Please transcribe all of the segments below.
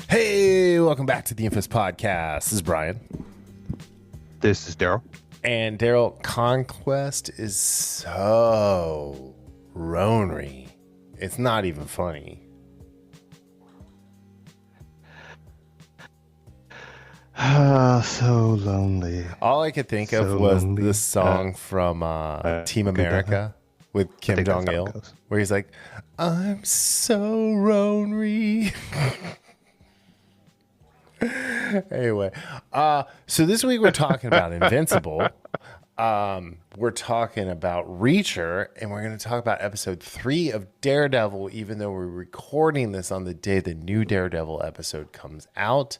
Hey, welcome back to the Infamous Podcast. This is Brian. This is Darryl. And Darryl, Conquest is so ronery. It's not even funny. So lonely. All I could think of was the song from Team America with Kim Jong-il, where he's like, I'm so ronery. Anyway, so this week we're talking about Invincible. We're talking about Reacher, and we're going to talk about episode 3 of Daredevil, even though we're recording this on the day the new Daredevil episode comes out.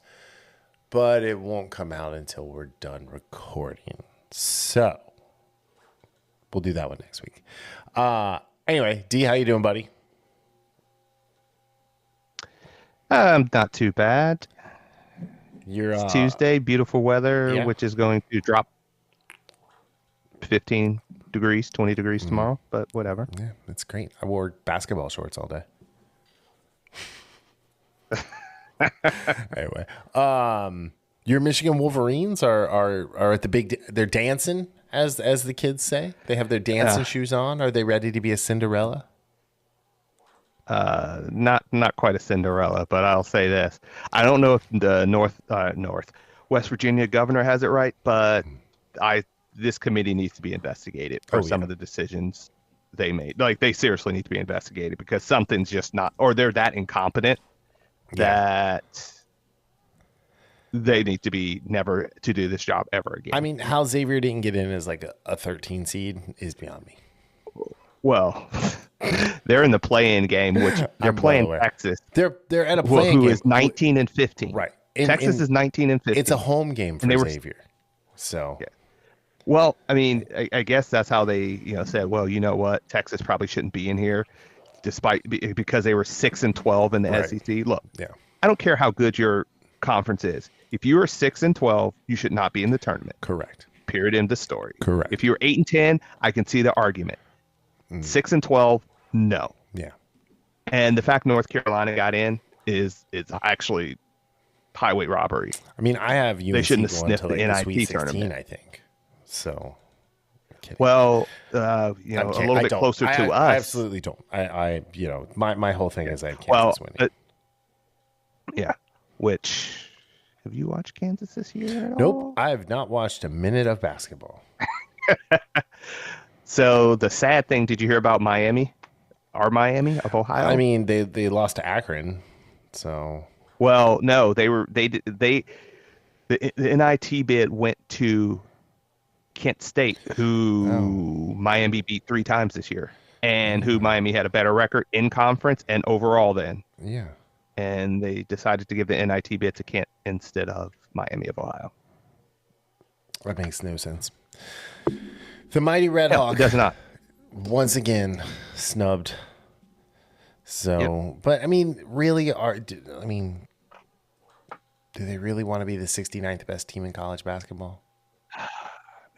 But it won't come out until we're done recording. So we'll do that one next week. Anyway, D, how you doing, buddy? Not too bad. It's Tuesday, beautiful weather, which is going to drop 15 degrees, 20 degrees tomorrow, but whatever. Yeah, it's great. I wore basketball shorts all day. Anyway, your Michigan Wolverines are at the big. They're dancing, as the kids say. They have their dancing shoes on. Are they ready to be a Cinderella? Not quite a Cinderella, but I'll say this: I don't know if the West Virginia governor has it right, but this committee needs to be investigated for some of the decisions they made. Like, they seriously need to be investigated because something's just not, or they're that incompetent that they need to be never to do this job ever again. I mean, how Xavier didn't get in as like a 13 seed is beyond me. Well, they're in the play-in game, which they're playing Texas. They're at a play-in game. Who is 19 and 15. Right. Texas is 19 and 15. It's a home game for Xavier. So. Yeah. Well, I mean, I guess that's how they, said, well, you know what? Texas probably shouldn't be in here because they were 6 and 12 in the SEC. Look, I don't care how good your conference is. If you are 6 and 12, you should not be in the tournament. Correct. Period. End of story. Correct. If you're 8 and 10, I can see the argument. 6 and 12, no. Yeah. And the fact North Carolina got in is actually highway robbery. I mean, I have UNC they shouldn't have sniffed to the like NIT Sweet 16, tournament. I think. So. Well, a little bit closer to us. I absolutely don't. My whole thing is I have Kansas winning. Yeah. Which, have you watched Kansas this year at all? Nope. I have not watched a minute of basketball. So the sad thing, did you hear about Miami? Our Miami of Ohio? I mean, they lost to Akron. So. Well, no, the NIT bid went to Kent State, who Miami beat 3 times this year, and who Miami had a better record in conference and overall then. Yeah. And they decided to give the NIT bid to Kent instead of Miami of Ohio. That makes no sense. The mighty Red Hawk it does not. Once again snubbed. So, but I mean, really, do they really want to be the 69th best team in college basketball?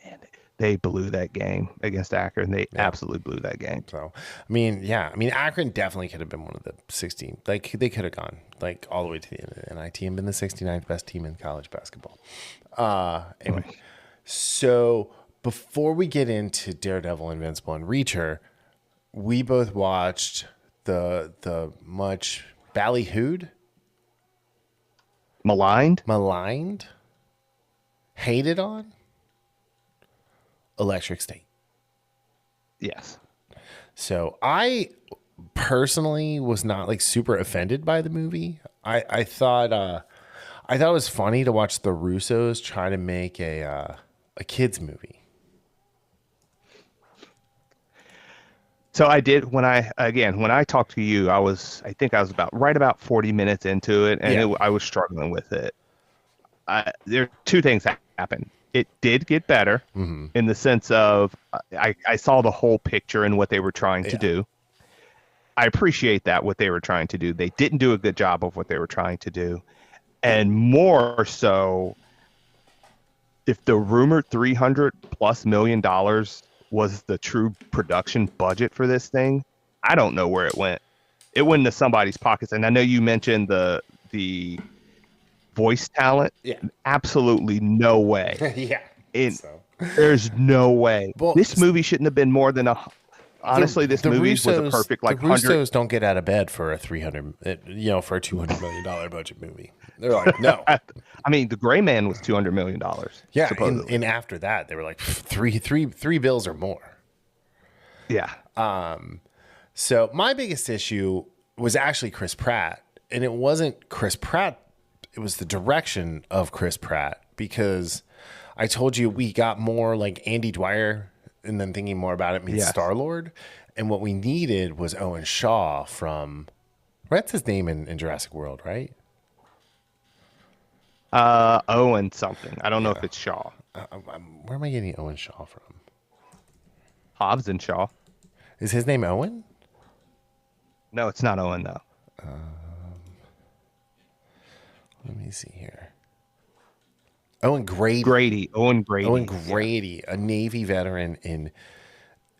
Man, they blew that game against Akron. They absolutely blew that game. So, I mean, Akron definitely could have been one of the 16. Like, they could have gone like all the way to the end of the NIT and been the 69th best team in college basketball. Anyway, so before we get into Daredevil, Invincible, and Reacher, we both watched the much ballyhooed, maligned, hated on Electric State. Yes. So I personally was not like super offended by the movie. I thought it was funny to watch the Russos try to make a kids movie. So I did when I talked to you, I think I was about 40 minutes into it, and I was struggling with it. There are 2 things that happened. It did get better in the sense of I saw the whole picture and what they were trying to do. I appreciate that, what they were trying to do. They didn't do a good job of what they were trying to do. And more so, if the rumored $300+ million was the true production budget for this thing, I don't know where it went. It went into somebody's pockets. And I know you mentioned the voice talent, Yeah. absolutely no way. Yeah. There's no way. Well, this movie shouldn't have been more than honestly, this movie was a perfect like the 100. Russos don't get out of bed for a for a $200 million budget movie. They're like, no. I mean, The Gray Man was $200 million. Yeah, supposedly. and after that, they were like three bills or more. Yeah. So my biggest issue was actually Chris Pratt, and it wasn't Chris Pratt. It was the direction of Chris Pratt, because I told you we got more like Andy Dwyer, and then thinking more about it means Star-Lord. And what we needed was Owen Shaw from, that's his name in Jurassic World, right? Owen something. I don't know if it's Shaw. Where am I getting Owen Shaw from? Hobbs and Shaw. Is his name Owen? No, it's not Owen though. Let me see here. Owen Grady. Owen Grady. Owen Grady, a Navy veteran and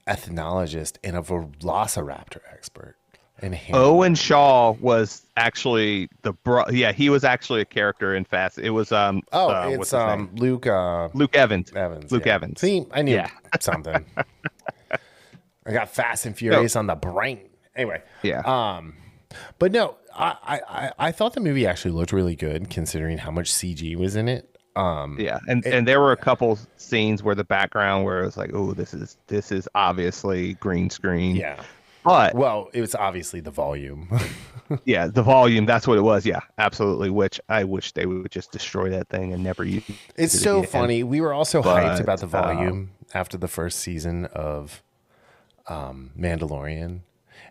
ethnologist and a velociraptor expert. And Owen Shaw was actually he was actually a character in Fast. It was it's Luke Evans. Luke Evans. See, I knew something. I got Fast and Furious on the brain. Anyway. Yeah. But no, I thought the movie actually looked really good considering how much CG was in it. And there were a couple scenes where the background where it was like, oh, this is obviously green screen. Yeah. But it was obviously the volume. Yeah, the volume, that's what it was. Yeah, absolutely. Which I wish they would just destroy that thing and never use it. It's so funny. We were also hyped about the volume after the first season of Mandalorian.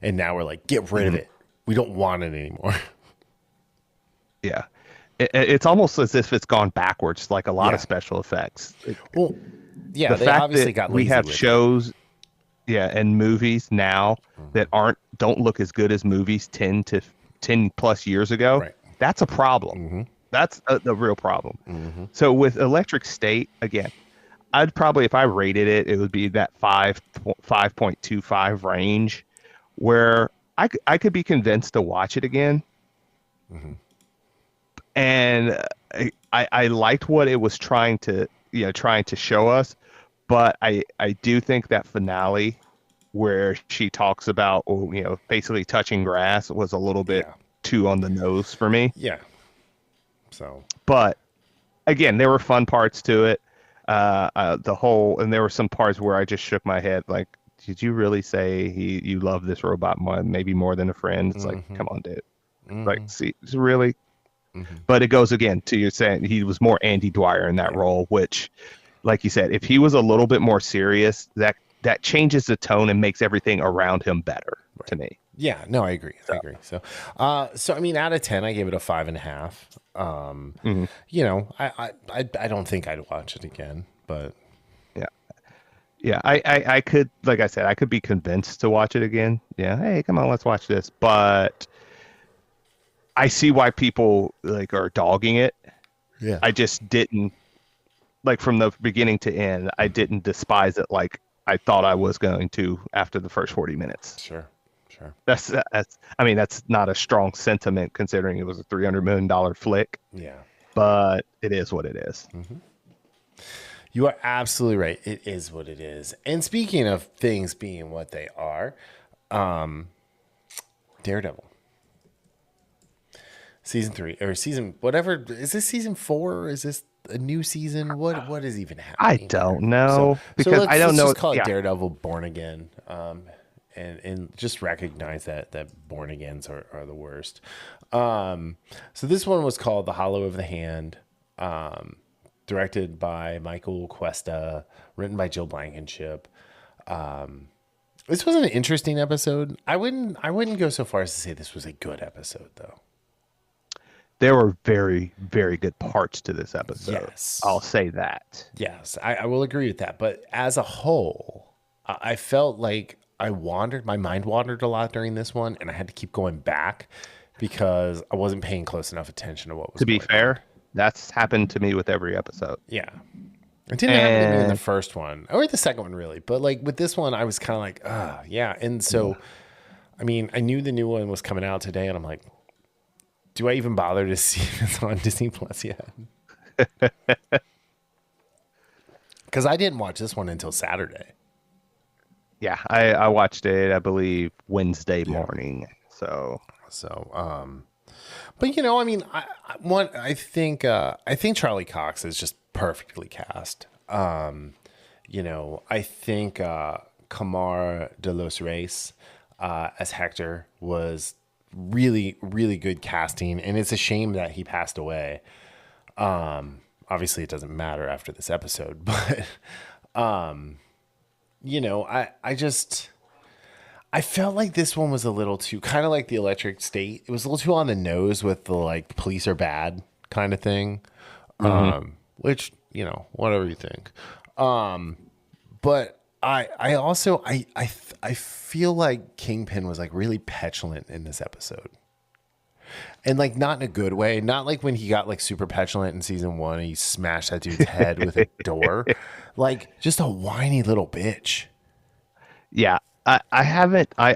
And now we're like, get rid of it. We don't want it anymore. Yeah. It's almost as if it's gone backwards, like a lot of special effects. They fact obviously got lazy. We have with shows, and movies now that don't look as good as movies 10 plus years ago. Right. That's a problem. Mm-hmm. That's the real problem. Mm-hmm. So with Electric State, again, I'd probably, if I rated it, it would be that 5.25 range, where I could be convinced to watch it again. Mm-hmm. And I liked what it was trying to show us, but I do think that finale where she talks about basically touching grass was a little bit too on the nose for me. Yeah. So, but again, there were fun parts to it. And there were some parts where I just shook my head, like, did you really say you love this robot maybe more than a friend? It's like, come on, dude. Like, see, really. Mm-hmm. But it goes again to you saying he was more Andy Dwyer in that role, which, like you said, if he was a little bit more serious, that changes the tone and makes everything around him better to me. Yeah, no, I agree. I agree. So I mean, out of 10, I gave it a 5.5. I don't think I'd watch it again, but I could, like I said, I could be convinced to watch it again. Yeah, hey, come on, let's watch this. But I see why people are dogging it. Yeah, I just didn't, from the beginning to end, I didn't despise it like I thought I was going to after the first 40 minutes. Sure. That's not a strong sentiment considering it was a $300 million flick. Yeah, but it is what it is. Mm-hmm. You are absolutely right. It is what it is. And speaking of things being what they are, Daredevil. Season 3 or season whatever, is this season 4? Is this a new season? What is even happening? I don't know because I don't know. Let's just call it Daredevil Born Again, and just recognize that Born Agains are the worst. So this one was called The Hollow of the Hand, directed by Michael Cuesta, written by Jill Blankenship. This was an interesting episode. I wouldn't go so far as to say this was a good episode though. There were very, very good parts to this episode. Yes. I'll say that. Yes, I will agree with that. But as a whole, I felt like my mind wandered a lot during this one, and I had to keep going back because I wasn't paying close enough attention to what was going on. To be fair, that's happened to me with every episode. Yeah. It didn't happen to me in the first one, or the second one, really. But with this one, I was kind of like, yeah. And so, I mean, I knew the new one was coming out today, and I'm like, Do I even bother to see if it's on Disney Plus yet? Because I didn't watch this one until Saturday. Yeah, I watched it, I believe, Wednesday morning. So, but I mean, I think Charlie Cox is just perfectly cast. I think Kamar de los Reyes as Hector was really, really good casting, and it's a shame that he passed away. Obviously, it doesn't matter after this episode, but I felt like this one was a little too, kind of like the Electric State. It was a little too on the nose with the like police are bad kind of thing, which whatever you think. But I also feel like Kingpin was like really petulant in this episode. And like not in a good way, not like when he got like super petulant in season 1 and he smashed that dude's head with a door. Like just a whiny little bitch. Yeah, I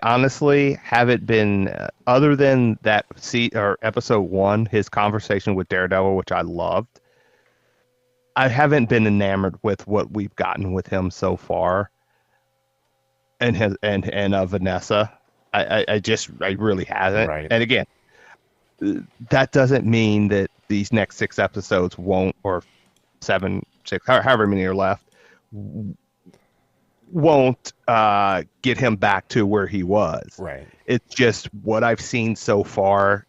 honestly haven't been other than that episode 1, his conversation with Daredevil, which I loved. I haven't been enamored with what we've gotten with him so far, and Vanessa. I really haven't. Right. And again, that doesn't mean that these next 6 episodes won't, or 7, 6, however many are left, won't get him back to where he was. Right. It's just what I've seen so far.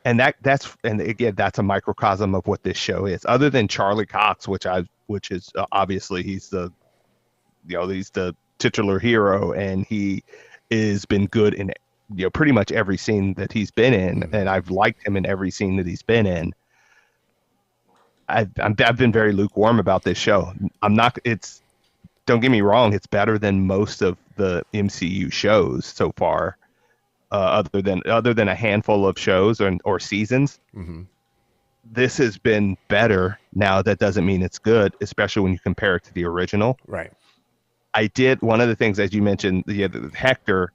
And that's a microcosm of what this show is. Other than Charlie Cox, which is obviously he's the titular hero, and he has been good in pretty much every scene that he's been in, and I've liked him in every scene that he's been in. I've been very lukewarm about this show. Don't get me wrong, it's better than most of the MCU shows so far. Other than a handful of shows or seasons, this has been better. Now that doesn't mean it's good, especially when you compare it to the original. Right. I did one of the things, as you mentioned, Hector.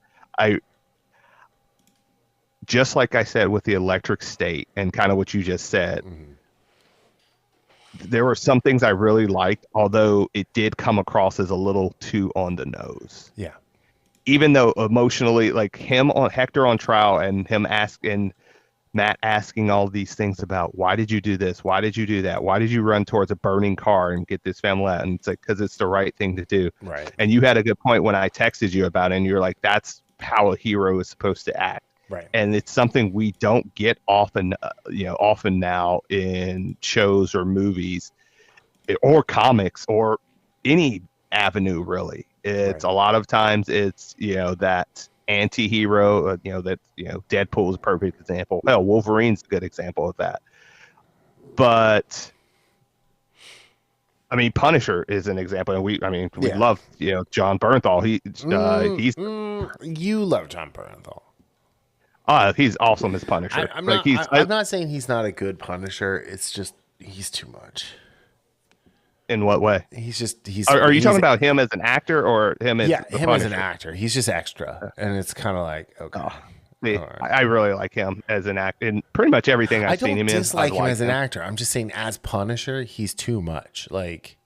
Just like I said with the Electric State and kind of what you just said, there were some things I really liked, although it did come across as a little too on the nose. Yeah. Even though emotionally, like Hector on trial and him asking Matt asking all these things about why did you do this? Why did you do that? Why did you run towards a burning car and get this family out? And it's like, because it's the right thing to do. Right. And you had a good point when I texted you about it, and you're like, that's how a hero is supposed to act. Right. And it's something we don't get often now in shows or movies or comics or any avenue, really. It's a lot of times it's, that anti-hero, Deadpool is a perfect example. Hell, Wolverine's a good example of that. But I mean, Punisher is an example, and we love, John Bernthal. You love John Bernthal. He's awesome as Punisher. I'm not saying he's not a good Punisher. It's just he's too much. In what way? Are you talking about him as an actor or him as him as an actor? He's just extra, and it's kind of like okay. Right. I really like him as an actor in pretty much everything I've seen him in. I don't dislike him as an actor. I'm just saying as Punisher, he's too much. Like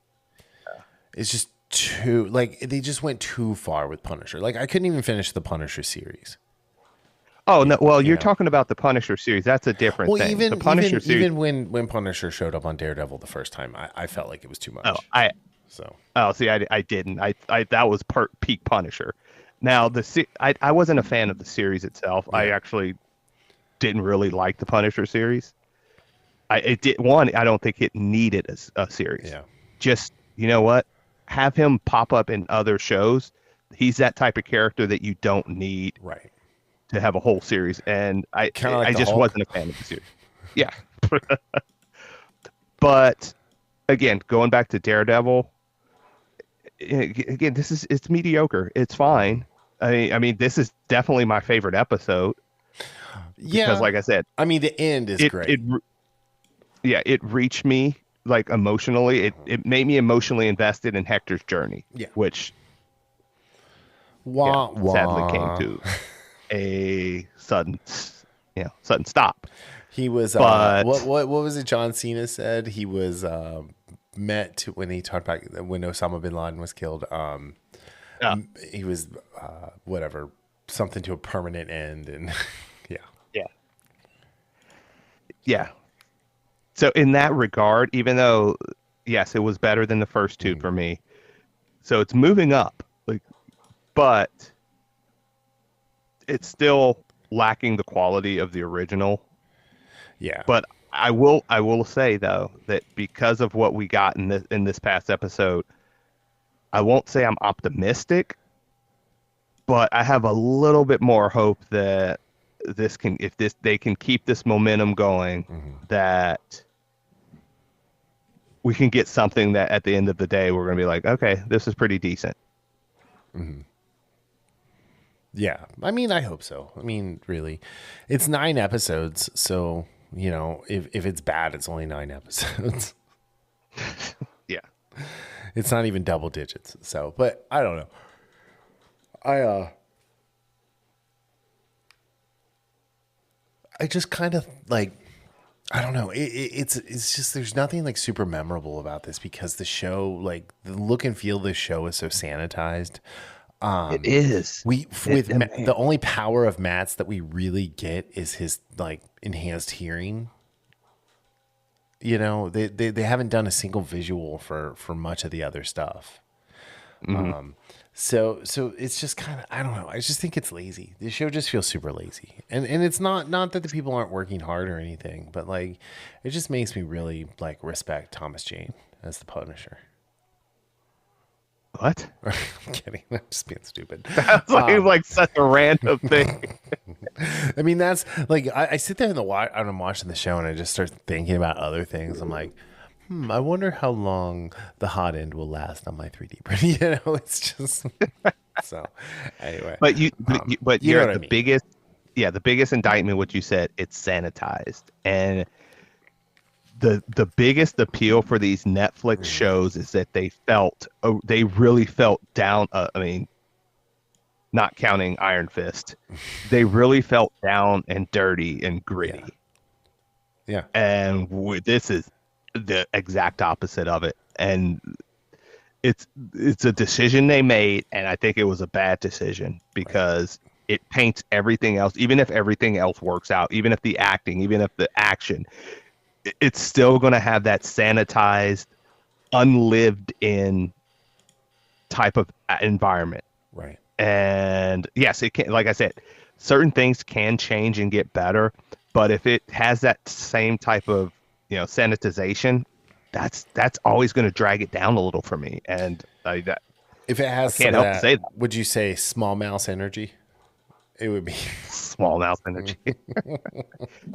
it's just too they just went too far with Punisher. Like I couldn't even finish the Punisher series. Oh no! Well, you're talking about the Punisher series. That's a different thing. Even the Punisher series. Even when Punisher showed up on Daredevil the first time, I felt like it was too much. I didn't. I that was peak Punisher. Now I wasn't a fan of the series itself. Yeah. I actually didn't really like the Punisher series. I don't think it needed a series. Yeah. Just what, have him pop up in other shows. He's that type of character that you don't need. Right. To have a whole series, and I just wasn't a fan of the series. Yeah. But again, going back to Daredevil, again, it's mediocre. It's fine. I mean, this is definitely my favorite episode. Yeah. Because like I said, I mean, the end is great. It reached me like emotionally. It made me emotionally invested in Hector's journey. Yeah. Which sadly came to a sudden stop. He was But what was it John Cena said? He was met to, when he talked about when Osama bin Laden was killed. yeah, He was whatever, something to a permanent end, and yeah. yeah, yeah. So in that regard, even though yes, it was better than the first two for me, so it's moving up. Like, but it's still lacking the quality of the original. Yeah. But I will say though that because of what we got in this past episode, I won't say I'm optimistic, but I have a little bit more hope that they can keep this momentum going, that we can get something that at the end of the day we're going to be like, okay, this is pretty decent. Yeah. I mean, I hope so. I mean, really. It's 9 episodes, so, you know, if it's bad, it's only 9 episodes. Yeah. It's not even double digits. So, but I don't know. I just kind of like, I don't know. It's just, there's nothing like super memorable about this because the show, like the look and feel of the show is so sanitized. It is. The only power of Matt's that we really get is his like enhanced hearing. You know, they haven't done a single visual for much of the other stuff. So it's just kind of, I don't know. I just think it's lazy. The show just feels super lazy. And it's not that the people aren't working hard or anything, but like it just makes me really like respect Thomas Jane as the Punisher. What? I'm kidding. I'm just being stupid. That's like such a random thing. I mean, that's like I sit there and I'm watching the show and I just start thinking about other things. I'm like, I wonder how long the hot end will last on my 3D print. You know, it's just so. Anyway, But you you're know the what I mean. the biggest indictment. What you said, it's sanitized, and the biggest appeal for these Netflix shows is that they really felt down. I mean, not counting Iron Fist, they really felt down and dirty and gritty. Yeah. And this is the exact opposite of it. And it's a decision they made, and I think it was a bad decision because it paints everything else. Even if everything else works out, even if the acting, even if the action, it's still going to have that sanitized, unlived in type of environment. Right. And yes, it can, like I said, certain things can change and get better, but if it has that same type of, you know, sanitization, that's always going to drag it down a little for me. And If it has I can't help to say that. Would you say small mouse energy? It would be Small mouse energy.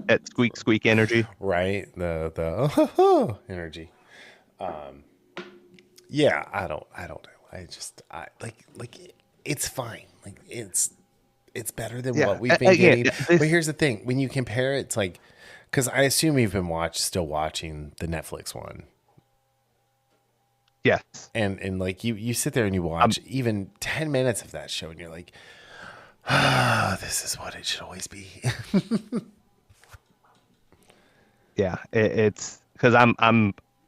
That squeak energy. right. The energy. Yeah, I don't know. I like it's fine. Like it's better than what we've been getting. But here's the thing: when you compare it, it's like, because I assume you've been still watching the Netflix one. Yes. And like you sit there and you watch even 10 minutes of that show and you're like, this is what it should always be. Yeah, it's because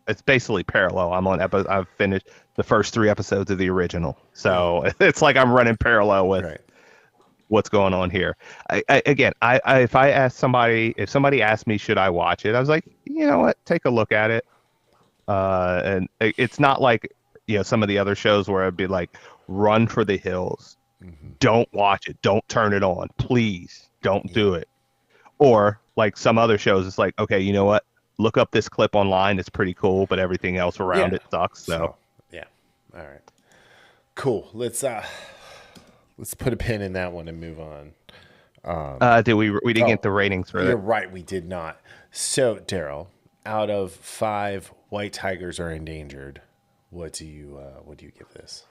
it's basically parallel. I've finished the first 3 episodes of the original, so it's like I'm running parallel with what's going on here. If somebody asked me should I watch it, I was like, you know what, take a look at it. And it's not like, you know, some of the other shows where I'd be like, run for the hills, don't watch it, don't turn it on, please don't do it. Or like some other shows, it's like, okay, you know what? Look up this clip online. It's pretty cool, but everything else around it sucks. So yeah. All right. Cool. Let's put a pin in that one and move on. we didn't get the ratings for You're that. right, we did not. So, Darryl, out of 5 white tigers are endangered, what do you give this?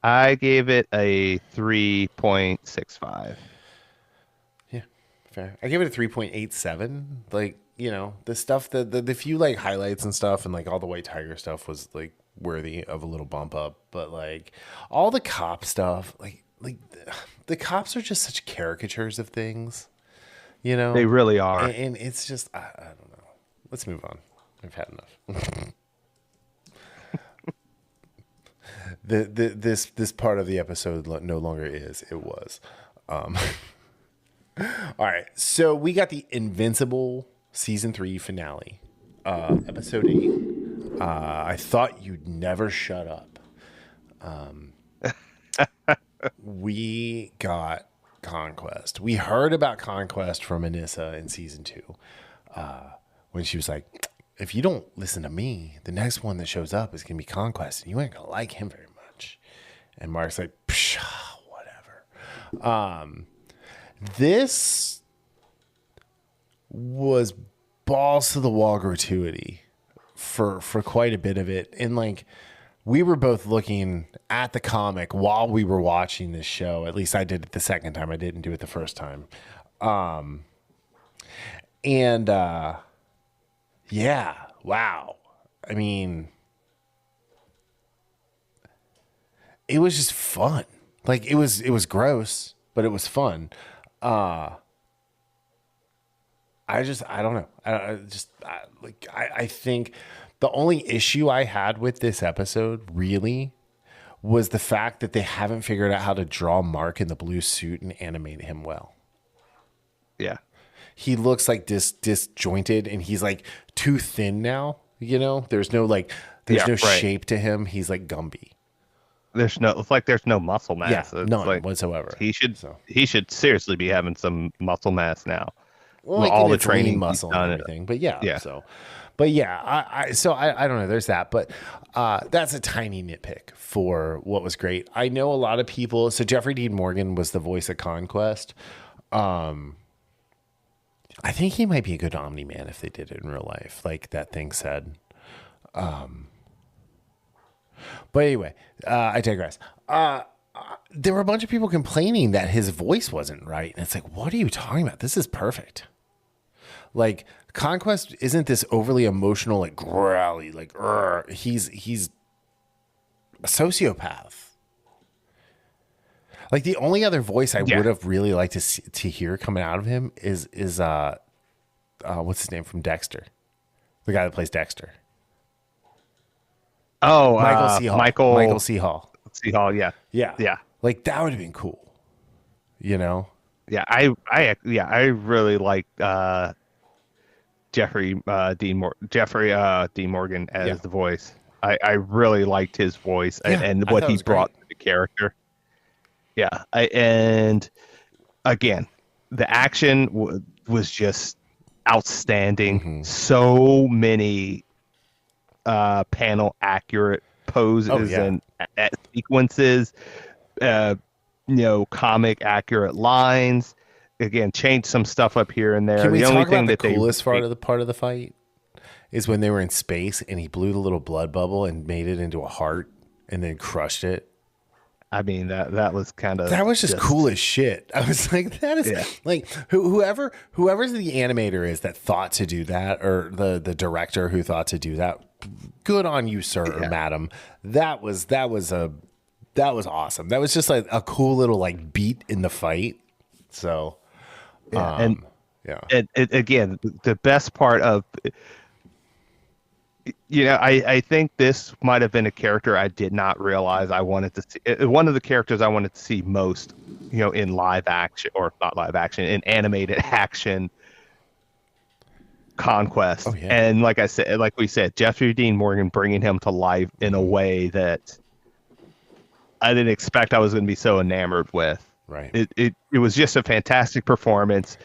I gave it a 3.65. Yeah, fair. I gave it a 3.87. Like, you know, the stuff the few like highlights and stuff and like all the white tiger stuff was like worthy of a little bump up, but like all the cop stuff, like the cops are just such caricatures of things. You know, They really are. and it's just I don't know. Let's move on. I've had enough. This part of the episode no longer is. It was. All right, so we got the Invincible season 3 finale, episode 8. I thought you'd never shut up. We got Conquest. We heard about Conquest from Anissa in season 2, when she was like, if you don't listen to me, the next one that shows up is gonna be Conquest, and you ain't gonna like him very much. And Mark's like, psh, whatever. This was balls to the wall gratuity for quite a bit of it. And like, we were both looking at the comic while we were watching this show. At least I did it the second time. I didn't do it the first time. Yeah, wow. I mean, it was just fun. Like, it was gross, but it was fun. I don't know. I think the only issue I had with this episode really was the fact that they haven't figured out how to draw Mark in the blue suit and animate him well. Yeah. He looks like disjointed, and he's like too thin now. You know, there's no shape to him. He's like Gumby. It's like there's no muscle mass. Yeah, it's none like, whatsoever. He should seriously be having some muscle mass now. Well, like all the training muscle and everything. But yeah. I don't know. There's that, but that's a tiny nitpick for what was great. I know a lot of people. So Jeffrey Dean Morgan was the voice of Conquest. I think he might be a good Omni-Man if they did it in real life, like that thing said. But anyway, I digress. There were a bunch of people complaining that his voice wasn't right. And it's like, what are you talking about? This is perfect. Like, Conquest isn't this overly emotional, like growly, like, he's a sociopath. Like, the only other voice I would have really liked to hear coming out of him is what's his name from Dexter? The guy that plays Dexter. Oh, Michael C. Hall. Michael C. Hall. C. Hall, yeah. Yeah. Like, that would have been cool. You know? Yeah, I really like Jeffrey Dean Morgan as the voice. I really liked his voice and what he brought to the character. Yeah, and again, the action was just outstanding. Mm-hmm. So many panel accurate poses and sequences. Comic accurate lines. Again, change some stuff up here and there. Can we talk about the coolest part of the fight is when they were in space and he blew the little blood bubble and made it into a heart and then crushed it. I mean, that was kind of... That was just cool as shit. I was like, that is... Yeah. Like, whoever's the animator is that thought to do that, or the director who thought to do that, good on you, sir or madam. That was awesome. That was just like a cool little like beat in the fight. So... And again, the best part of... I think this might have been a character I did not realize I wanted to see. One of the characters I wanted to see most, in live action, or not live action, in animated action, Conquest. Oh, yeah. And like we said, Jeffrey Dean Morgan bringing him to life in a way that I didn't expect I was going to be so enamored with. Right. It was just a fantastic performance.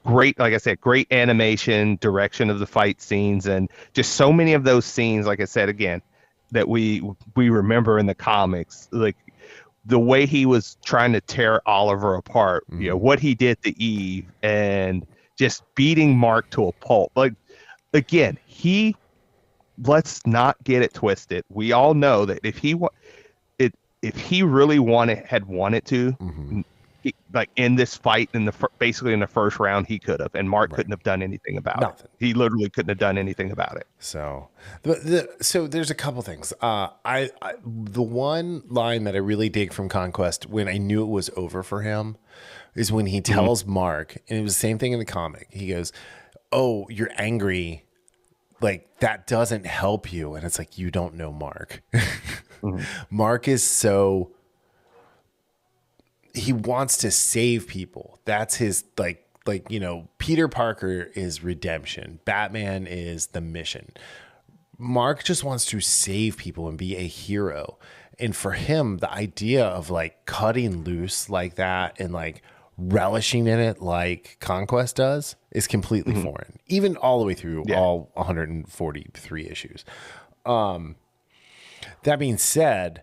Great, like I said, great animation, direction of the fight scenes, and just so many of those scenes, like I said again, that we remember in the comics, like the way he was trying to tear Oliver apart, what he did to Eve, and just beating Mark to a pulp. Like, again, let's not get it twisted. We all know that if he really wanted to, like in this fight basically in the first round, he could have, and Mark couldn't have done anything about it. He literally couldn't have done anything about it. So, so there's a couple things. The one line that I really dig from Conquest when I knew it was over for him is when he tells Mark, and it was the same thing in the comic. He goes, "Oh, you're angry. Like that doesn't help you." And it's like, you don't know Mark. Mark is so, he wants to save people. That's his like, Peter Parker is redemption. Batman is the mission. Mark just wants to save people and be a hero. And for him, the idea of like cutting loose like that and like relishing in it like Conquest does is completely foreign, even all the way through all 143 issues. That being said,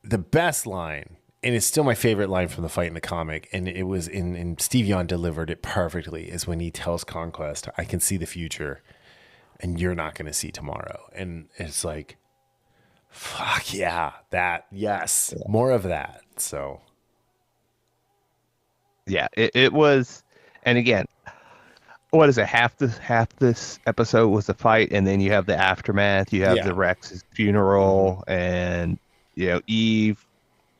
the best line, and it's still my favorite line from the fight in the comic, and it was in Steve Yeun delivered it perfectly, is when he tells Conquest, "I can see the future and you're not going to see tomorrow." And it's like, fuck yeah, more of that. So yeah, it was, and again, what is it? Half this episode was the fight, and then you have the aftermath. You have the Rex's funeral, and Eve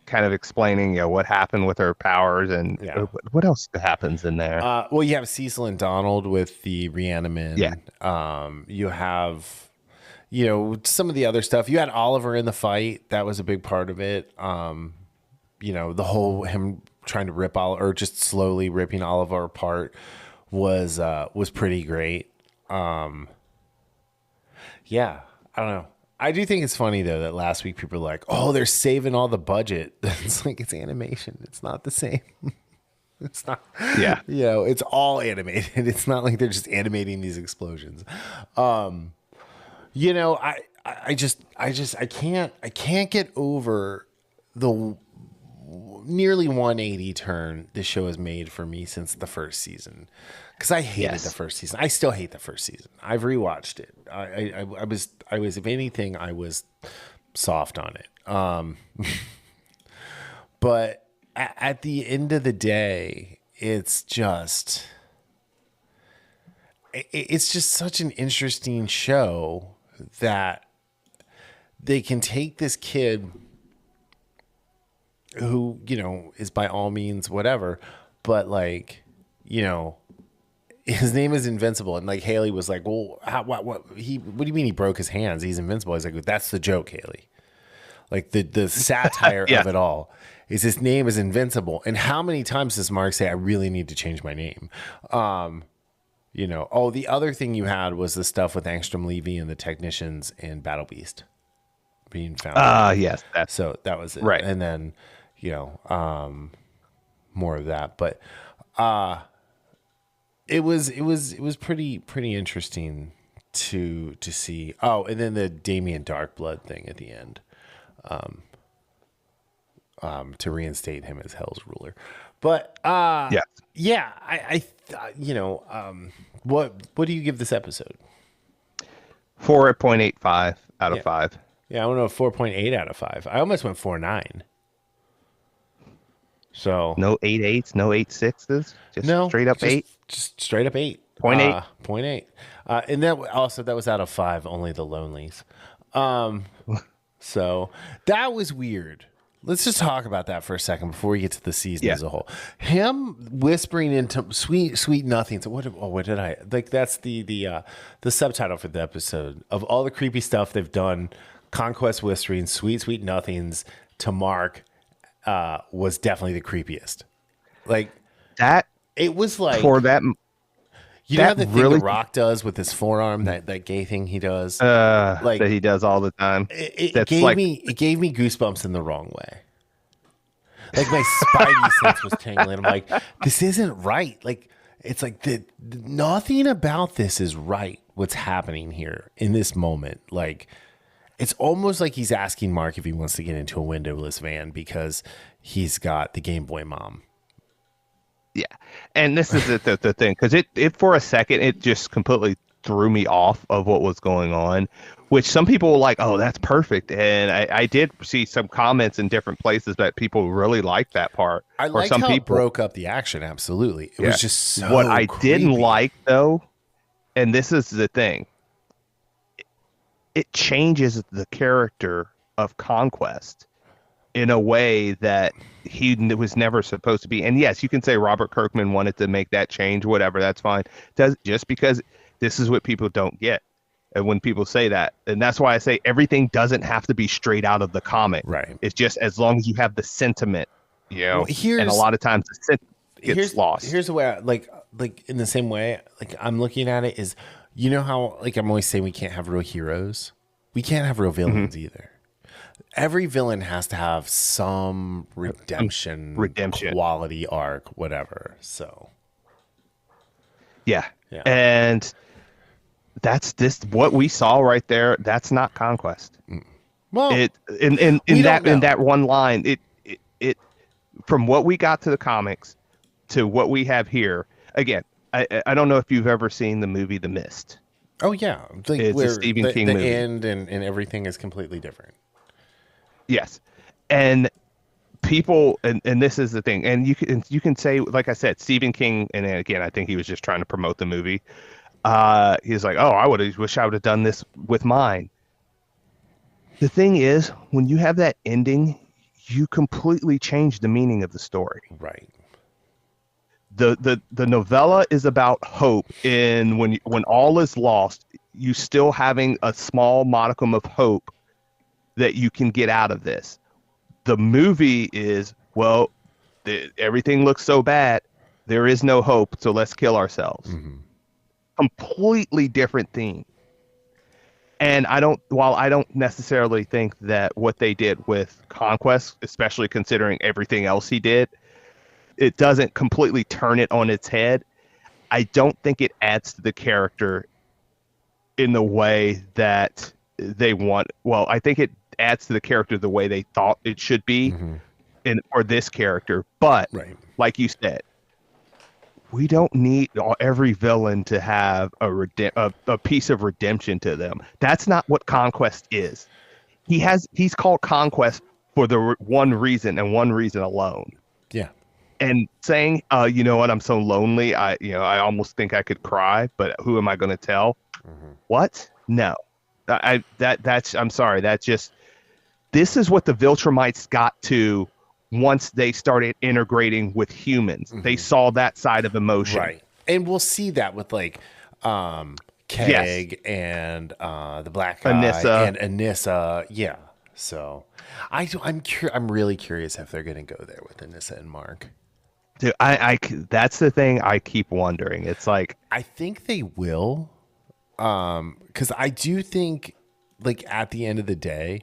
kind of explaining what happened with her powers, and what else happens in there. Well, you have Cecil and Donald with the reanimate. You have some of the other stuff. You had Oliver in the fight. That was a big part of it. The whole him trying to rip or just slowly ripping Oliver apart was pretty great. I don't know. I do think it's funny though that last week people were like, "Oh, they're saving all the budget." It's like, it's animation. It's not the same. It's not. Yeah. It's all animated. It's not like they're just animating these explosions. I can't get over the nearly 180 turn this show has made for me since the first season, because I hated the first season. I still hate the first season. I've rewatched it. I was if anything, I was soft on it. But at the end of the day, it's just such an interesting show that they can take this kid who, is by all means whatever, but like, his name is Invincible, and like Haley was like, "Well, what do you mean he broke his hands? He's invincible." I was like, "That's the joke, Haley." Like the satire of it all is his name is Invincible. And how many times does Mark say, "I really need to change my name"? The other thing you had was the stuff with Angstrom Levy and the technicians in Battle Beast being found. Yes. So that was it. Right. And then, more of that. But it was pretty interesting to see. Oh, and then the Damien Darkblood thing at the end. To reinstate him as Hell's ruler. But what do you give this episode? 4.85 out of 5. Yeah, I want to know 4.8 out of 5. I almost went 4.9. So no 8.8s, no 8.6s, straight up 8. Just straight up 8. 0.8. 0.8. And that was out of 5. Only the Lonelies. So that was weird. Let's just talk about that for a second before we get to the season as a whole. Him whispering into sweet nothing. So what did I like? That's the subtitle for the episode. Of all the creepy stuff they've done, Conquest whispering sweet nothings to Mark was definitely the creepiest. Like that. It was like for that. You know the thing The Rock does with his forearm, that gay thing he does, like that he does all the time. It gave me goosebumps in the wrong way. Like my spidey sense was tingling. I'm like, this isn't right. Like it's like nothing about this is right. What's happening here in this moment? Like it's almost like he's asking Mark if he wants to get into a windowless van because he's got the Game Boy mom. Yeah, and this is the thing, because it for a second it just completely threw me off of what was going on which some people were like, oh, that's perfect. And I did see some comments in different places that people really liked that part. I liked how it broke up the action. Absolutely. It was just so What I creepy. didn't like, though, and this is the thing, it changes the character of Conquest in a way that he was never supposed to be. And yes, you can say Robert Kirkman wanted to make that change, whatever, that's fine. Just because this is what people don't get. And when people say that, and that's why I say everything doesn't have to be straight out of the comic. Right. It's just as long as you have the sentiment, you know, and a lot of times the sentiment gets lost. Here's the way I, like in the same way, like I'm looking at it is, you know how, like I'm always saying we can't have real heroes. We can't have real villains either. Every villain has to have some redemption quality arc, whatever. So, yeah. And that's what we saw right there. That's not Conquest. Well, in that one line, it from what we got to the comics to what we have here. Again, I don't know if you've ever seen the movie The Mist. Oh yeah, it's a Stephen King movie. The end and everything is completely different. Yes, and people, and this is the thing, and you can say, like I said, Stephen King, and again, I think he was just trying to promote the movie. He's like, oh, I wish I would have done this with mine. The thing is, when you have that ending, you completely change the meaning of the story. Right. The novella is about hope, and when all is lost, you still having a small modicum of hope that you can get out of this. The movie is, well, everything looks so bad, there is no hope, so let's kill ourselves. Completely different theme. And while I don't necessarily think that what they did with Conquest, especially considering everything else he did, it doesn't completely turn it on its head. I don't think it adds to the character in the way that they want. Well, I think it adds to the character the way they thought it should be for this character. But like you said, we don't need every villain to have a piece of redemption to them. That's not what Conquest is. He's called Conquest for the one reason and one reason alone. Yeah. And saying, you know what, I'm so lonely, I almost think I could cry, but who am I going to tell? What? No. I'm sorry. That's just, this is what the Viltrumites got to once they started integrating with humans. They saw that side of emotion. Right. And we'll see that with like Keg and the black guy and Anissa. Yeah. So I'm really curious if they're going to go there with Anissa and Mark. Dude, that's the thing I keep wondering. It's like, I think they will, because I do think, like, at the end of the day,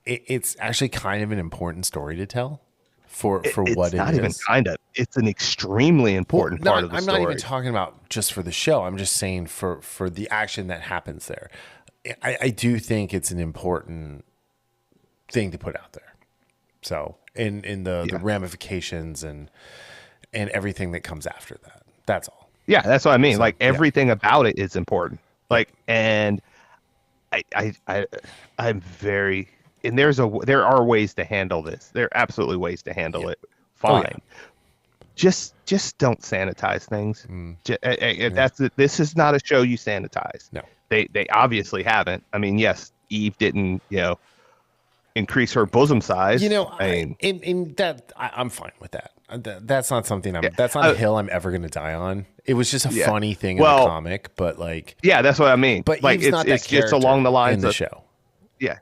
it's actually kind of an important story to tell for what it is. It's not even kind of. It's an extremely important part of the story. I'm not even talking about just for the show. I'm just saying for the action that happens there. I do think it's an important thing to put out there. So in the ramifications and everything that comes after that. That's all. Yeah, that's what I mean. So, like everything about it is important. Like, and I'm very, and there are ways to handle this. There are absolutely ways to handle it. Fine. Just don't sanitize things. This is not a show you sanitize. No. They obviously haven't. I mean, yes, Eve didn't, increase her bosom size. I'm fine with that. That's not something that's not a hill I'm ever going to die on. It was just a funny thing in the comic, but like, that's what I mean. But like, it's just along the lines in the show. Yeah.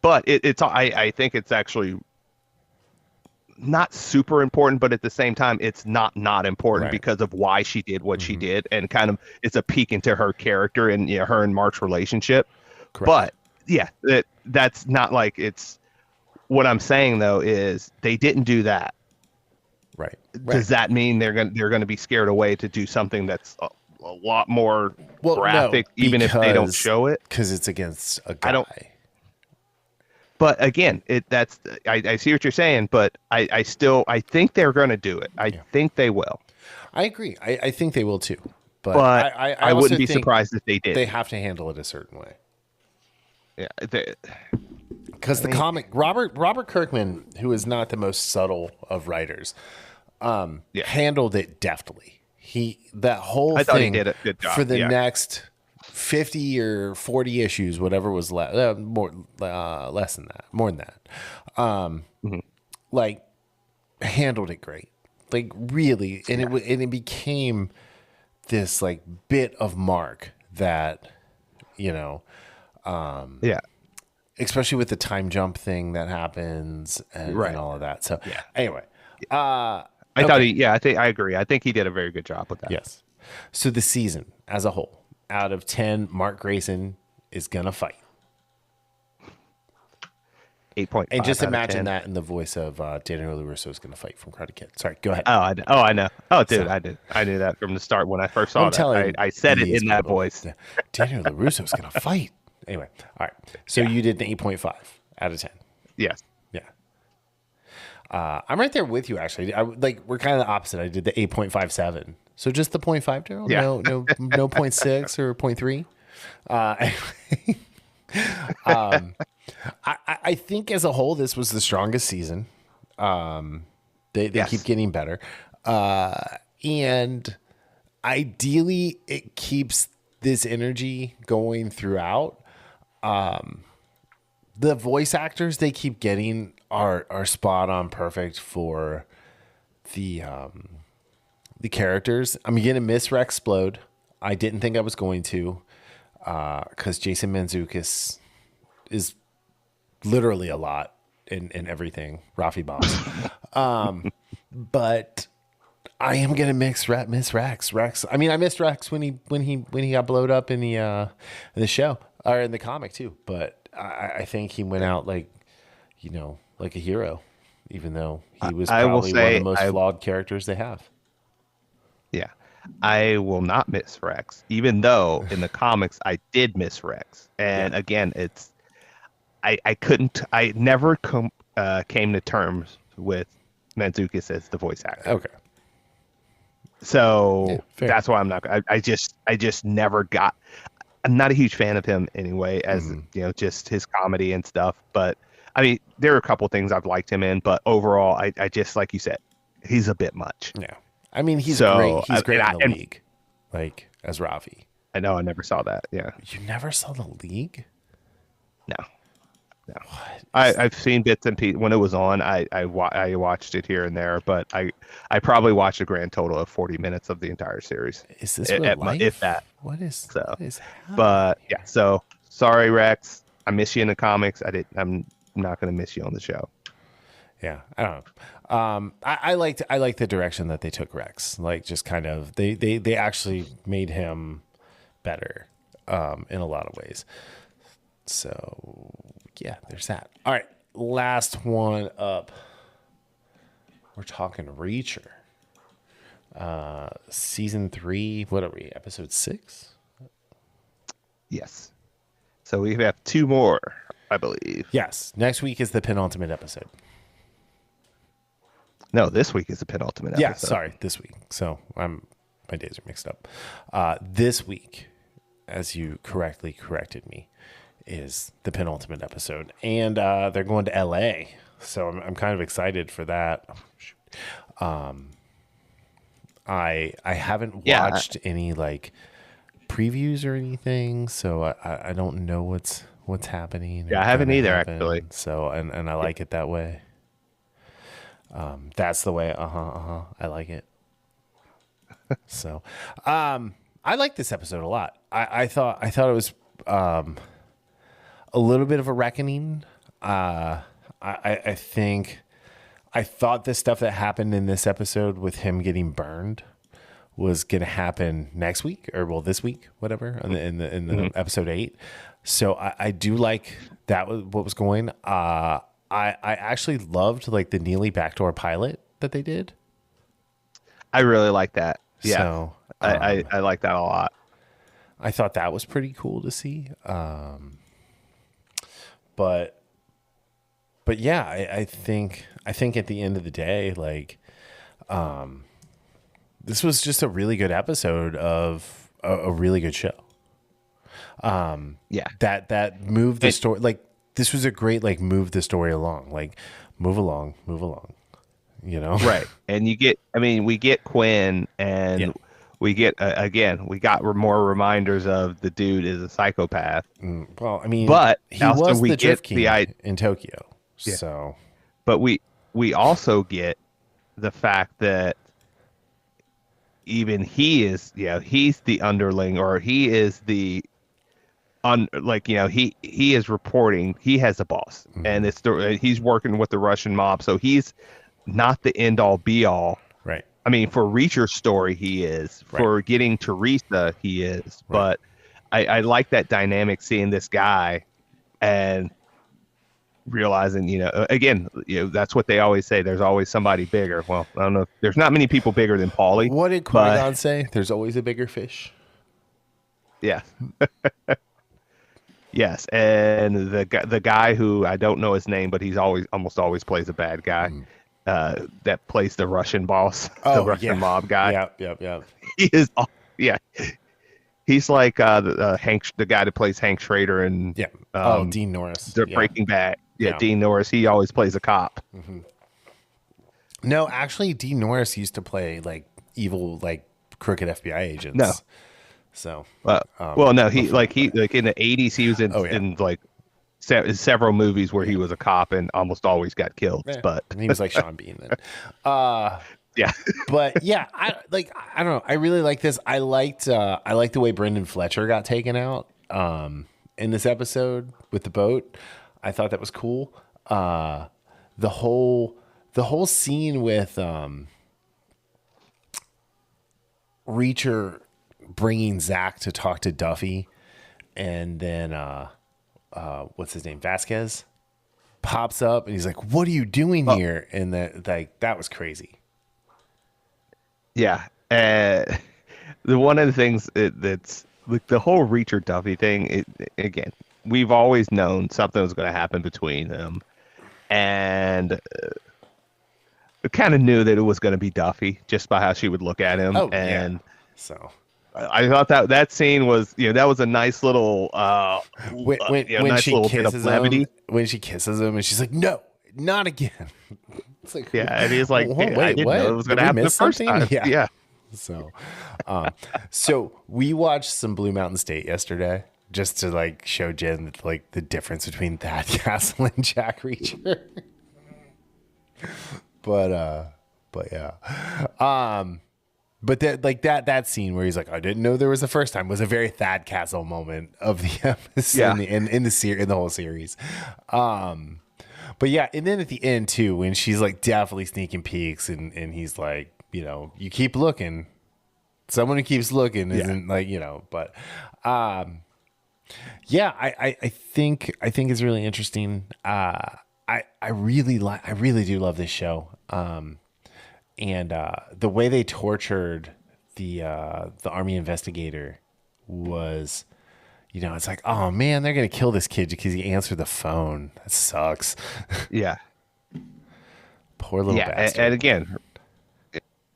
But I think it's actually not super important, but at the same time, it's not important because of why she did what she did, and kind of it's a peek into her character and her and Mark's relationship. Correct. But that's not like it's. What I'm saying though is they didn't do that. Right. Does that mean they're going to be scared away to do something that's a lot more graphic, even if they don't show it? Because it's against a guy. But again, I see what you're saying, but I think they're going to do it. I think they will. I agree. I think they will too. But I wouldn't be surprised if they did. They have to handle it a certain way. Yeah, because the comic Robert Kirkman, who is not the most subtle of writers, handled it deftly. That whole I thing thought he did a good job for the next 50 or 40 issues, whatever was left, less than that, more than that. Like, handled it great, like really, and it became this like bit of Mark that, especially with the time jump thing that happens and all of that. So anyway, I thought I agree. I think he did a very good job with that. Yes. So the season as a whole, out of 10, Mark Grayson is gonna fight. 8.5. And just imagine that in the voice of Daniel LaRusso is gonna fight from Karate Kid. Sorry, go ahead. I know. Oh, dude, I knew that from the start when I first saw that. I said it in that voice. Daniel LaRusso is gonna fight. Anyway, all right. So you did an 8.5 out of 10. Yes. Yeah. I'm right there with you, actually. We're kind of the opposite. I did the 8.57. So just the 0.5, Darryl? Yeah. No 0.6 or 0.3? I think as a whole, this was the strongest season. They keep getting better. And ideally, it keeps this energy going throughout. The voice actors they keep getting are spot on perfect for the characters. I'm gonna miss Rexplode. I didn't think I was going to, because Jason Mantzoukas is literally a lot in everything. Rafi Boss. But I am gonna miss Rex. I mean, I missed Rex when he got blowed up in the show or in the comic too. But I think he went out like a hero, even though he was probably one of the most flawed characters they have. Yeah, I will not miss Rex, even though in the comics I did miss Rex. And again, I never came to terms with Mantzoukas as the voice actor. Okay. So that's why I'm not. I just never got. I'm not a huge fan of him anyway, as just his comedy and stuff. But I mean, there are a couple things I've liked him in, but overall, I just, like you said, he's a bit much. Yeah, I mean, he's great. He's great in the League, like as Rafi. I know. I never saw that. Yeah. You never saw the League? No. I've seen bits and pieces when it was on. I watched it here and there, but I probably watched a grand total of 40 minutes of the entire series. Is this real life? If that? What is happening? But yeah, so sorry, Rex. I miss you in the comics. I'm not going to miss you on the show. Yeah, I don't know. I liked the direction that they took Rex. Like, just kind of they actually made him better in a lot of ways. So yeah, there's that. All right, last one up. We're talking Reacher. Season 3. What are we? Episode 6? Yes. So we have 2 more, I believe. Yes. Next week is the penultimate episode. No, this week is the penultimate episode. Yeah, sorry, this week. So my days are mixed up. This week, as you correctly corrected me, is the penultimate episode, and they're going to LA, so I'm kind of excited for that. I haven't watched any like previews or anything, so I don't know what's happening. Yeah, I haven't either actually. So and I like it that way. That's the way. I like it. So, I like this episode a lot. I thought it was a little bit of a reckoning. I think I thought the stuff that happened in this episode with him getting burned was going to happen next week, or this week, whatever, in the episode 8. So I do like that what was going. I actually loved like the Neely backdoor pilot that they did. I really like that. Yeah, so, I like that a lot. I thought that was pretty cool to see. But yeah, I think at the end of the day, like, this was just a really good episode of a really good show. Yeah. That moved the story. Like, this was a great, like, move the story along. Like, move along. You know? Right. And we get Quinn, and we get, again, we got more reminders of the dude is a psychopath. Well, I mean, but he also was we the Drift get King in Tokyo. Yeah. So, but we also get the fact that even he is, he's the underling, or he is the he is reporting. He has a boss, and he's working with the Russian mob, so he's not the end all be all. right. I mean, for Reacher's story, he is. Right. For getting Teresa, he is. Right. But I like that dynamic, seeing this guy and realizing, again, that's what they always say. There's always somebody bigger. Well, I don't know. There's not many people bigger than Paulie. What did Qui-Gon say? There's always a bigger fish. Yeah. Yes, and the guy who I don't know his name, but he's almost always plays a bad guy. That plays the Russian boss, the Russian mob guy. Yep. He is, he's like the guy that plays Hank Schrader and Dean Norris, Breaking Bad. Yeah, Dean Norris. He always plays a cop. Mm-hmm. No, actually, Dean Norris used to play like evil, like crooked FBI agents. No. So, no, he in the 80s, he was in like several movies where he was a cop and almost always got killed. But he was like Sean Bean then. Yeah. But yeah, I don't know. I really like this. I liked the way Brendan Fletcher got taken out in this episode with the boat. I thought that was cool. The whole scene with Reacher bringing Zach to talk to Duffy, and then what's his name, Vasquez, pops up and he's like, "What are you doing here?" And that was crazy. Yeah, one of the things that's like the whole Reacher Duffy thing. Again, we've always known something was going to happen between them, and kind of knew that it was going to be Duffy just by how she would look at him. So I thought that scene was, that was a nice little, when nice she little bit of kisses levity. him, when she kisses him, and she's like, "No, not again." It's like, and he's like, "Wait, I didn't what? know it was going Did to we happen the miss first something?" time. Yeah. So we watched some Blue Mountain State yesterday, just to like show Jen like the difference between Thad Castle and Jack Reacher. But yeah. But that scene where he's like, "I didn't know there was a first time," was a very Thad Castle moment of the episode in the whole series. But yeah, and then at the end too, when she's like definitely sneaking peeks, and he's like, "You keep looking. Someone who keeps looking isn't like, But yeah, I think it's really interesting. I really do love this show. And the way they tortured the army investigator was, it's like, oh man, they're gonna kill this kid because he answered the phone. That sucks. Yeah. Poor little bastard. And again,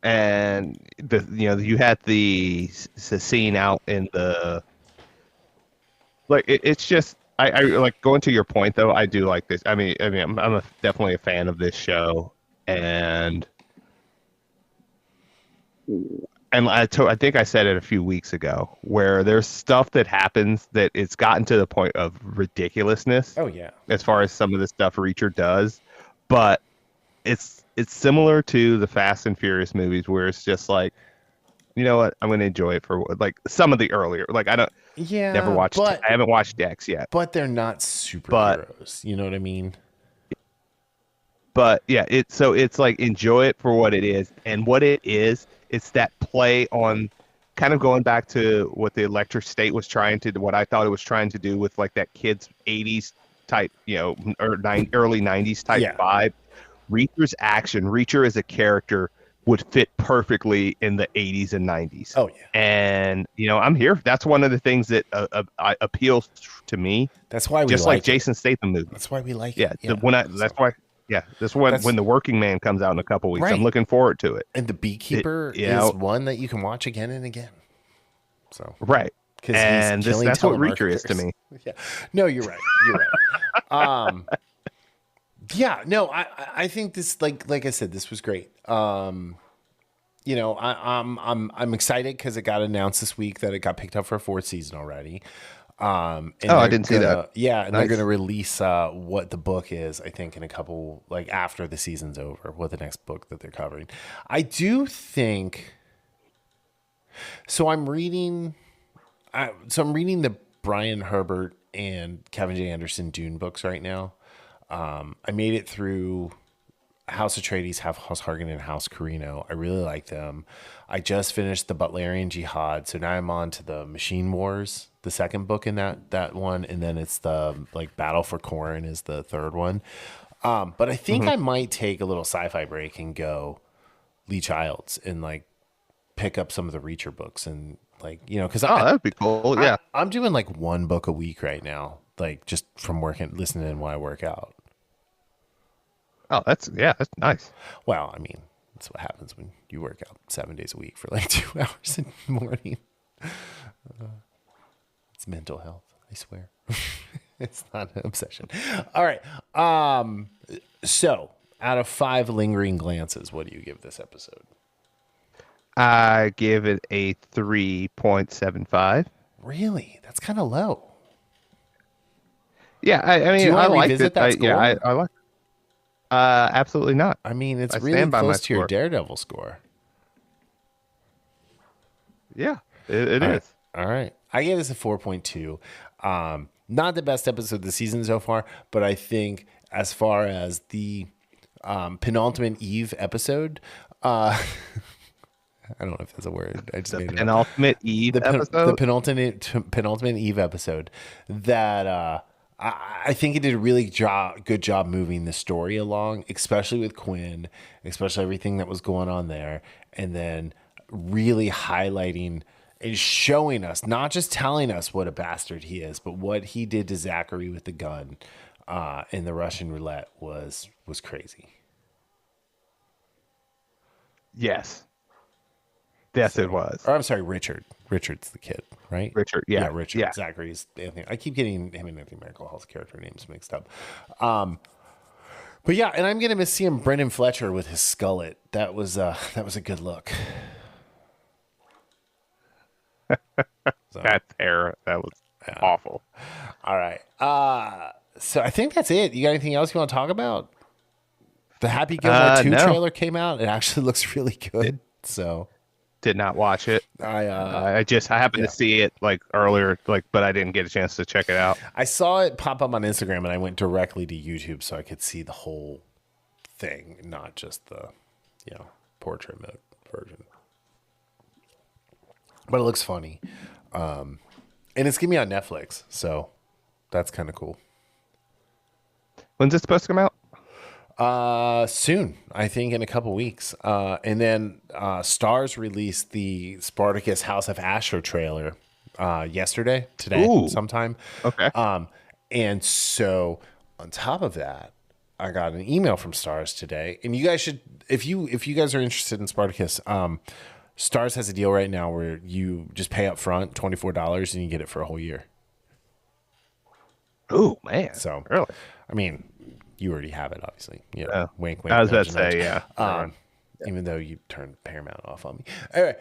and you had the scene out in the, like, it's just, I like, going to your point though, I do like this. I mean, I'm definitely a fan of this show, and I think I said it a few weeks ago, where there's stuff that happens that it's gotten to the point of ridiculousness. Oh yeah. As far as some of the stuff Reacher does, but it's similar to the Fast and Furious movies, where it's just like, you know what, I'm going to enjoy it for like some of the earlier, like I haven't watched Dex yet, but they're not superheroes. You know what I mean? But yeah, it's like, enjoy it for what it is, and what it is. It's that play on, kind of going back to what the Electric State was trying to do, what I thought it was trying to do with like that kids 80s type, or early 90s type vibe. Reacher as a character would fit perfectly in the 80s and 90s. Oh yeah. And I'm here. That's one of the things that appeals to me. That's why we just like Jason Statham movie. That's why we like it. Yeah. That's why. Yeah, when The Working Man comes out in a couple weeks, right. I'm looking forward to it. And The Beekeeper is one that you can watch again and again. So right, because he's And killing that's what Reacher is to me. Yeah. No, you're right. You're right. Yeah, no, I think this, like I said, this was great. You know, I'm excited because it got announced this week that it got picked up for a 4th season already. And I didn't see that. Yeah, and Nice. they're gonna release what the book is, I think, in a couple, like after the season's over, what the next book that they're covering. I do think. So I'm reading the Brian Herbert and Kevin J. Anderson Dune books right now. I made it through House Atreides, House Harkonnen, and House Carino. I really like them. I just finished the Butlerian Jihad, so now I'm on to the Machine Wars, the second book in that one, and then it's the like Battle for Corrin is the third one. But I think I might take a little sci-fi break and go Lee Childs and like pick up some of the Reacher books and like, you know, because that'd be cool. Yeah, I'm doing like one book a week right now, like just from listening while I work out. Oh, that's nice. Well, I mean, that's what happens when you work out 7 days a week for like 2 hours in the morning. It's mental health, I swear. It's not an obsession. All right. So out of 5 lingering glances, what do you give this episode? I give it a 3.75. Really? That's kind of low. Yeah, I mean, I liked it. That score? Yeah, I like. Absolutely not. I mean, it's really close to your Daredevil score. Yeah, it is. All right. I gave this a 4.2. Not the best episode of the season so far, but I think as far as the penultimate Eve episode, I don't know if that's a word. I just made it up. Penultimate Eve episode? The penultimate Eve episode that I think it did a really good job moving the story along, especially with Quinn, especially everything that was going on there, and then really highlighting and showing us, not just telling us what a bastard he is, but what he did to Zachary with the gun in the Russian roulette was crazy. Yes. Yes, it was. Or I'm sorry, Richard. Richard's the kid, right? Richard, yeah. Richard. Yeah. Zachary's Anthony. I keep getting him and Anthony Michael Hall's character names mixed up. But yeah, and I'm gonna miss seeing Brendan Fletcher with his skullet. That was a good look. So, That was awful. all right. So I think that's it. You got anything else you want to talk about? The Happy Gilmore 2 trailer came out. It actually looks really good. So did not watch it. I happened to see it like earlier, but I didn't get a chance to check it out. I saw it pop up on Instagram and I went directly to YouTube so I could see the whole thing, not just the, portrait mode version. But it looks funny. And it's going to be on Netflix, so that's kind of cool. When's it supposed to come out? Soon, I think in a couple weeks. And then Starz released the Spartacus House of Ashur trailer today, sometime. Okay. And so on top of that, I got an email from Starz today, and you guys should, if you guys are interested in Spartacus, Starz has a deal right now where you just pay up front $24 and you get it for a whole year. Oh man! So really, I mean, you already have it, obviously. Wink, wink. I was about to nudge, say, nudge. yeah. Even though you turned Paramount off on me. Anyway,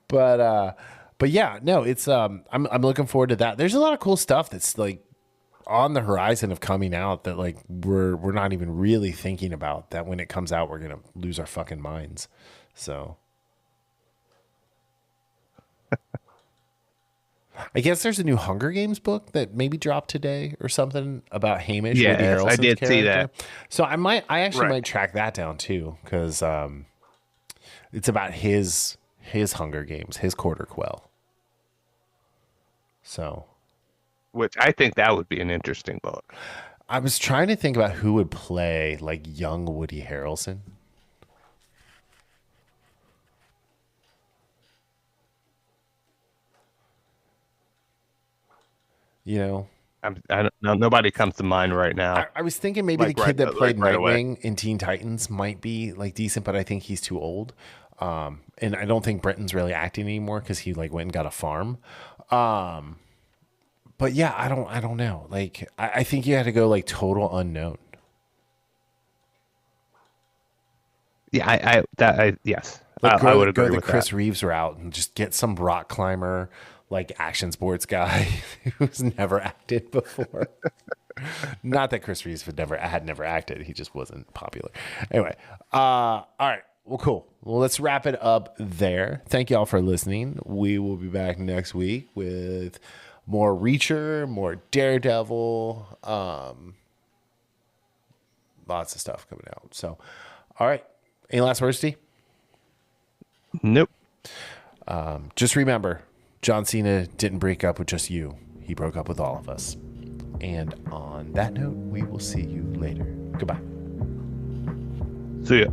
but yeah, no, it's I'm looking forward to that. There's a lot of cool stuff that's like on the horizon of coming out that like we're not even really thinking about, that when it comes out we're gonna lose our fucking minds. So I guess there's a new Hunger Games book that maybe dropped today or something about Hamish. Yes, I did see that. So I actually might track that down too, because it's about his Hunger Games, his Quarter Quell. So, which I think that would be an interesting book. I was trying to think about who would play like young Woody Harrelson. I don't know. Nobody comes to mind right now. I was thinking maybe the kid that played Nightwing in Teen Titans might be like decent, but I think he's too old. And I don't think Brenton's really acting anymore because he like went and got a farm. But yeah, I don't know. Like, I think you had to go like total unknown. Yeah, yes. Like, I would agree go the with Chris that. Reeves route and just get some rock climber, like action sports guy who's never acted before. Not that Chris Reeves had never acted. He just wasn't popular. Anyway, all right. Well, cool. Well, let's wrap it up there. Thank y'all for listening. We will be back next week with more Reacher, more Daredevil, lots of stuff coming out. So, all right. Any last words, Steve? Nope. Just remember, John Cena didn't break up with just you. He broke up with all of us. And on that note, we will see you later. Goodbye. See ya.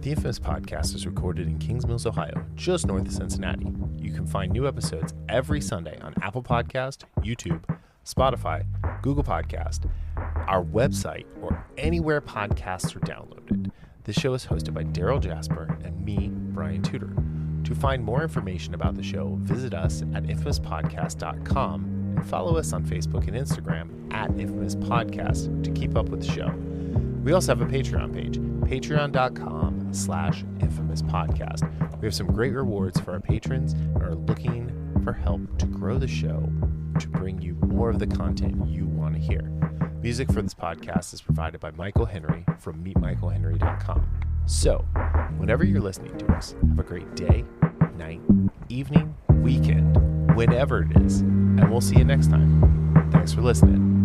The Infamous Podcast is recorded in Kings Mills, Ohio, just north of Cincinnati. You can find new episodes every Sunday on Apple Podcast, YouTube, Spotify, Google Podcast, our website, or anywhere podcasts are downloaded. This show is hosted by Darryl Jasper and me, Brian Tudor. To find more information about the show, visit us at infamouspodcast.com and follow us on Facebook and Instagram at Infamous Podcast to keep up with the show. We also have a Patreon page, patreon.com/Infamous Podcast. We have some great rewards for our patrons and are looking for help to grow the show to bring you more of the content you want to hear. Music for this podcast is provided by Michael Henry from meetmichaelhenry.com. So, whenever you're listening to us, have a great day, night, evening, weekend, whenever it is, and we'll see you next time. Thanks for listening.